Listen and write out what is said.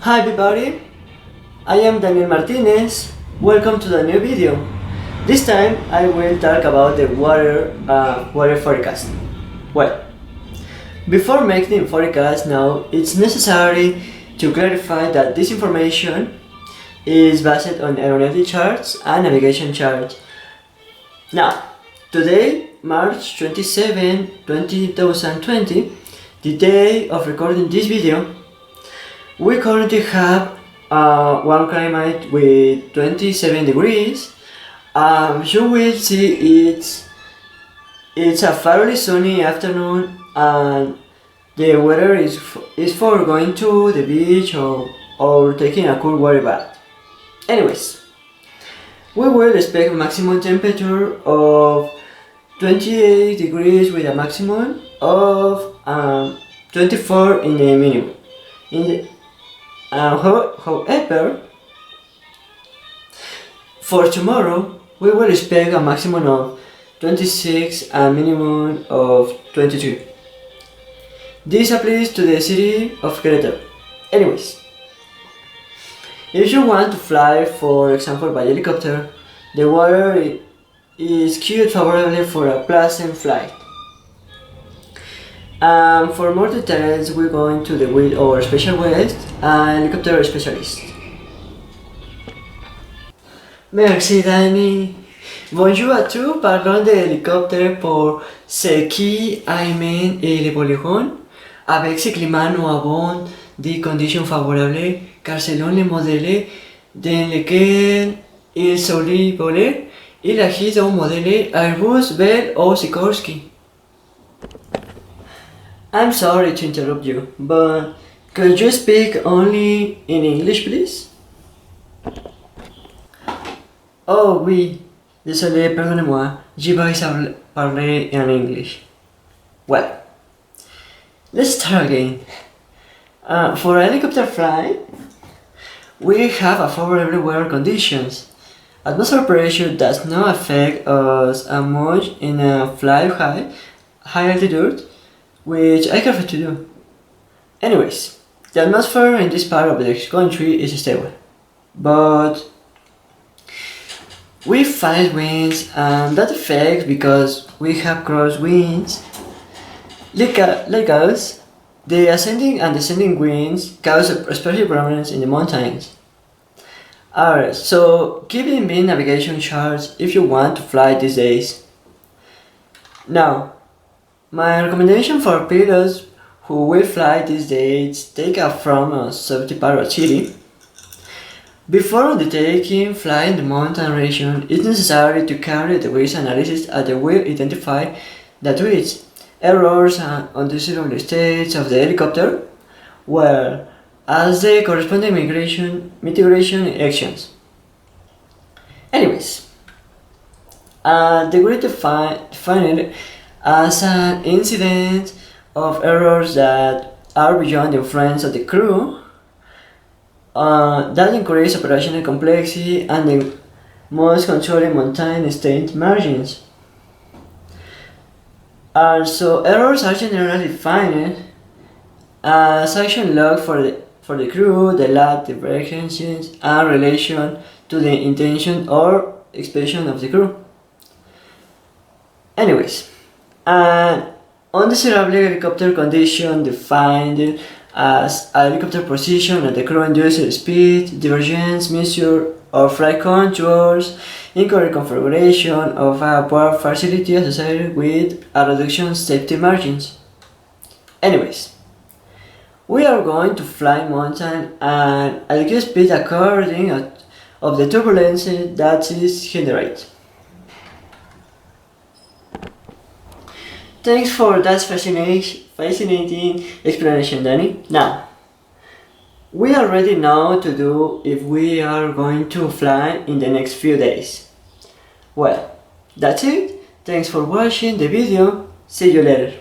Hi everybody, I am Daniel Martinez. Welcome to the new video. This time I will talk about the water forecast. Well, before making forecast now, it's necessary to clarify that this information is based on aeronautic charts and navigation charts. Now, today, March 27, 2020, the day of recording this video, we currently have one climate with 27 degrees. You will see it's a fairly sunny afternoon, and the weather is for going to the beach or taking a cool water bath. Anyways, we will expect maximum temperature of 28 degrees with a maximum of 24 in the minimum. However, for tomorrow, we will expect a maximum of 26 and minimum of 22. This applies to the city of Querétaro. Anyways, if you want to fly, for example, by helicopter, the weather is queued favorably for a pleasant flight. For more details, we're going to with our specialist and helicopter specialist. Merci Dani. Bonjour à tous, parlons de hélicoptère pour ce qui amène le polygone avec ce climat nous avons des conditions favorables car selon les modèles dans lesquels il s'agit voler, il agit d'un modèle Airbus, Bell ou Sikorsky. I'm sorry to interrupt you, but could you speak only in English, please? Oh oui, désolé, pardonnez-moi, je vais parler en English. Well, let's start again. For a helicopter flight, we have a favorable weather conditions. Atmospheric pressure does not affect us much in a flight high altitude, which I prefer to do. Anyways, the atmosphere in this part of the country is stable, but we find winds, and that affects because we have crosswinds. Like us, the ascending and descending winds cause especially problems in the mountains. Alright, so keep in mind navigation charts if you want to fly these days. Now, my recommendation for pilots who will fly these days take off from a safety part of city. Before undertaking flying the mountain region, it's necessary to carry the risk analysis that will identify the threats, errors, and undesirable states of the helicopter, well as the corresponding mitigation actions. Anyways, the grid defined as an incident of errors that are beyond the influence of the crew, that increase operational complexity and the most controlling mountain state margins. Also, errors are generally defined as action log for the crew, the lack of divergences, and relation to the intention or expression of the crew. Anyways, an undesirable helicopter condition defined as a helicopter position at the crew-induced speed, divergence measure, or flight contours, incorrect configuration of a power facility associated with a reduction safety margins. Anyways, we are going to fly mountain and altitude speed according of the turbulence that is generated. Thanks for that fascinating explanation, Danny. Now, we already know what to do if we are going to fly in the next few days. Well, that's it. Thanks for watching the video. See you later.